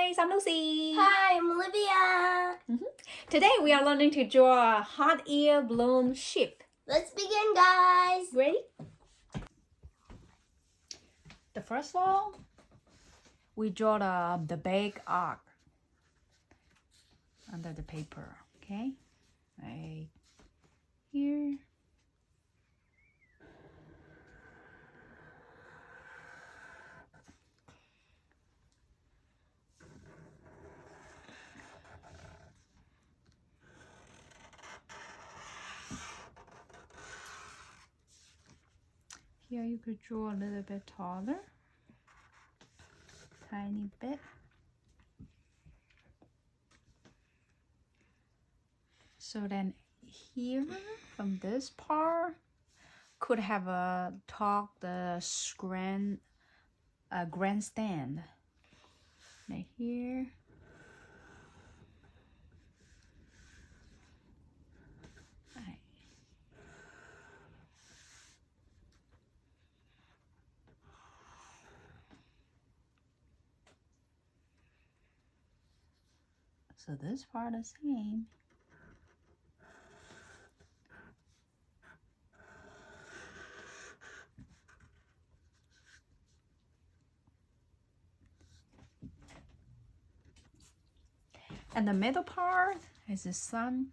guys, I'm Lucy. Hi, I'm Olivia. Today we are learning to draw a hot air balloon ship. Let's begin, guys. Ready? The first one, we draw the big arc under the paper. Okay, right here. Here you could draw a little bit taller, tiny bit. So then here, from this part, could have a grandstand. Right here. Right. So this part is the same. And the middle part is a sunken.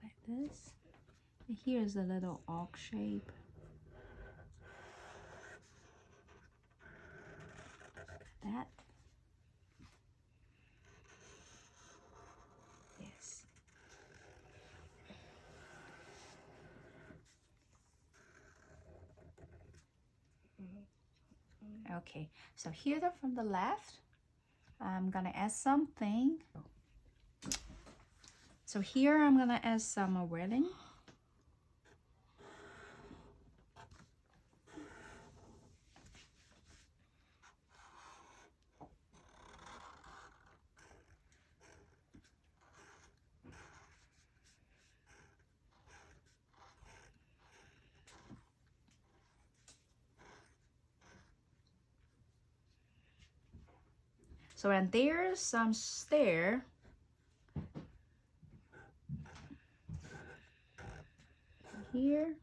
Like this. And here's a little arc shape. Like that. Yes. Okay, so here from the left, I'm gonna add something. So here I'm gonna add some railing. So and there's some stair. Here.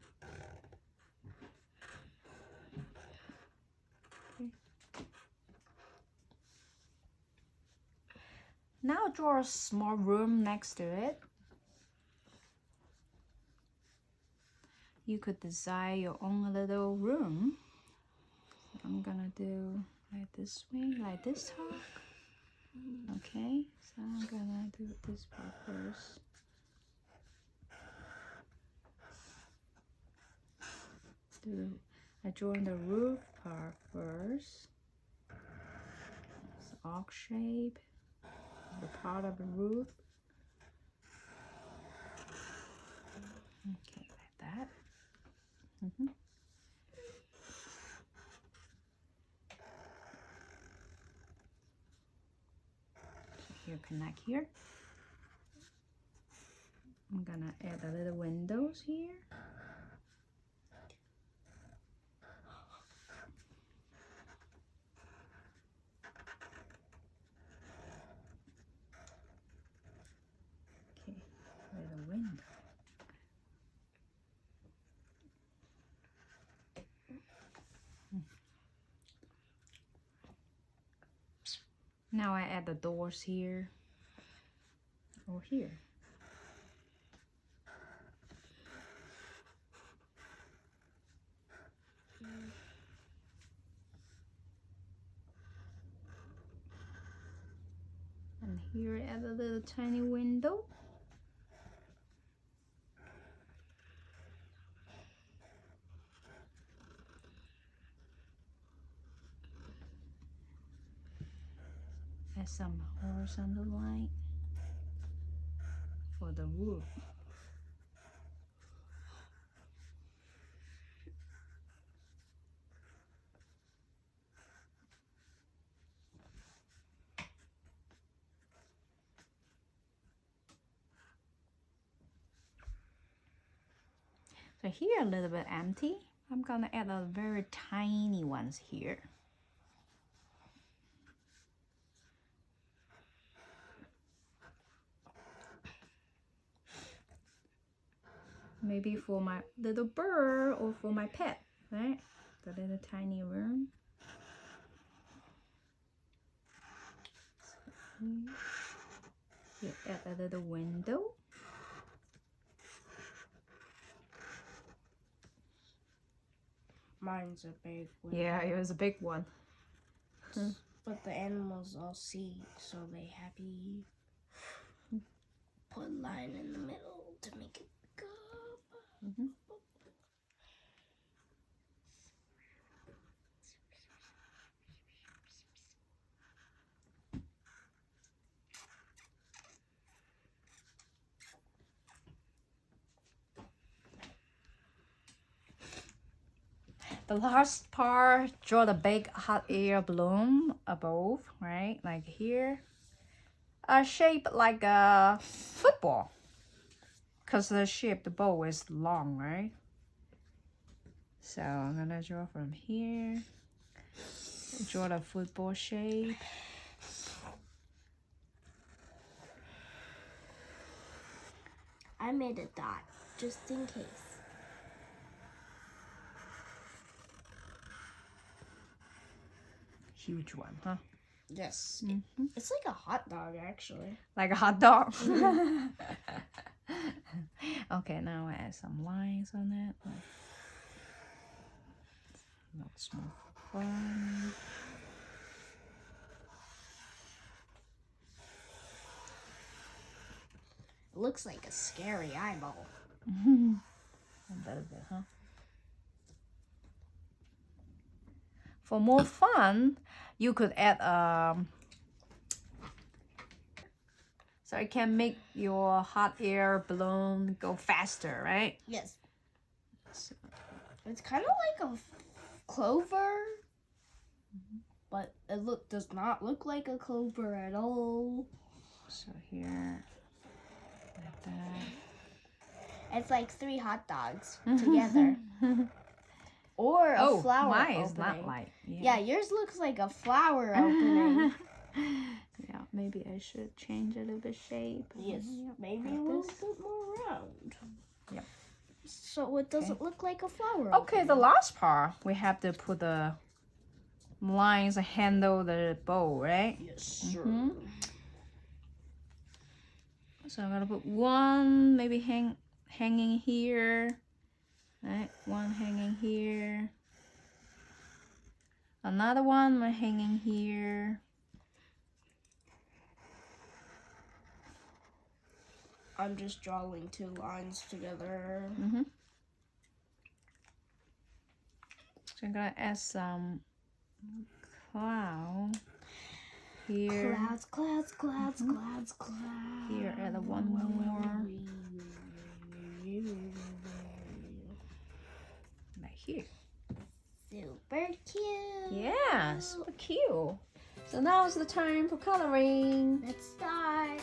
Okay. Now draw a small room next to it. You could design your own little room. So I'm gonna do like this way, like this top. Okay, so I'm gonna do this part first. I draw the roof part first. It's arc shape, the part of the roof. Okay, like that. Here, connect here. I'm gonna add a little windows here. Okay, little window. Now I add the doors here or here. And here add a little tiny window. Add some horizontal line for the roof. So here a little bit empty. I'm gonna add a very tiny ones here. Maybe for my little bird or for my pet, right? The little tiny room. So here, add a little window. Mine's a big one. Yeah, it was a big one. But the animals all see, so they happy. Put a line in the middle to make it go. The last part, draw the big hot air balloon above, right? Like here. A shape like a football. Because the shape, the bow is long, right? So I'm gonna draw from here. Draw the football shape. I made a dot, just in case. Huge one, huh? Yes. It's like a hot dog, actually. Like a hot dog. Okay, now I add some lines on it. Looks more fun. It looks like a scary eyeball. A little bit, huh? For more fun, you could add so it can make your hot air balloon go faster, right? Yes. So, It's kind of like a clover, but it does not look like a clover at all. so here, like that. It's like 3 hot dogs together. Or a flower mine opening. is not like, Yeah, yours looks like a flower opening. Yeah, maybe I should change a little bit shape. Yes, maybe like a little this. bit more round. Yep. So it doesn't look like a flower Okay, opening. the last part, we have to put the lines and handle the bow, right? Yes, sir. So I'm gonna put one maybe hanging here, right? One hanging here. Another one hanging here. I'm just drawing 2 lines together. So I'm gonna add some cloud here. Clouds, clouds, clouds, clouds, clouds. Here, add one more. Right here. Super cute. Yeah, super cute. So now's the time for coloring. Let's start.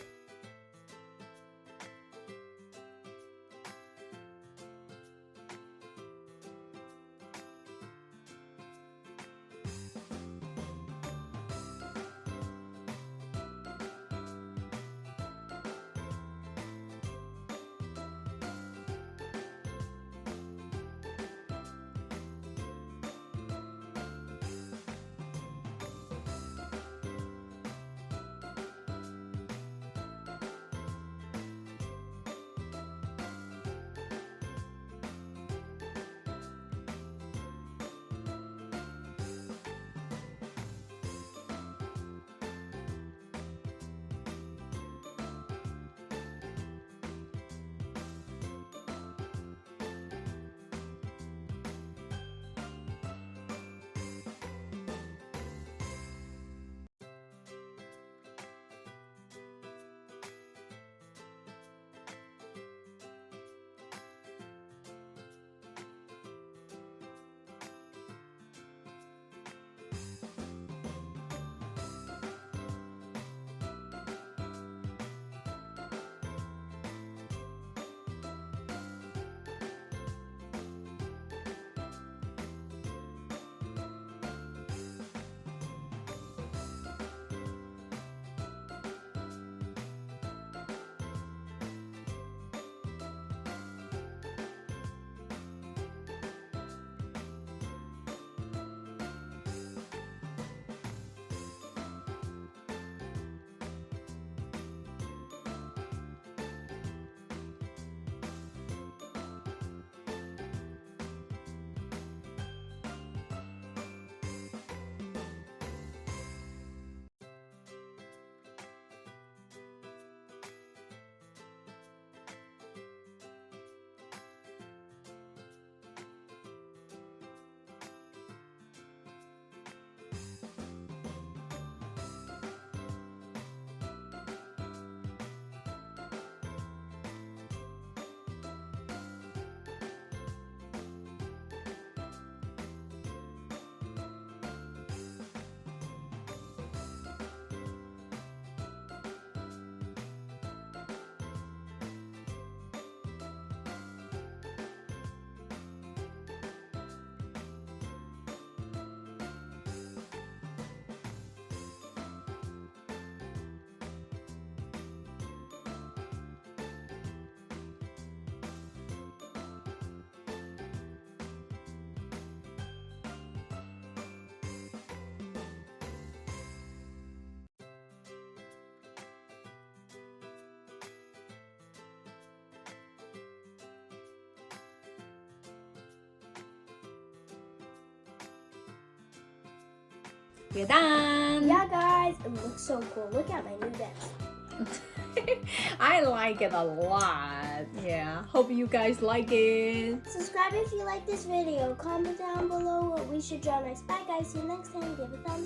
We're done. Yeah, guys, it looks so cool. Look at my new desk. I like it a lot. Yeah. Hope you guys like it. Subscribe if you like this video. Comment down below what we should draw next. Bye, guys. See you next time. Give a thumbs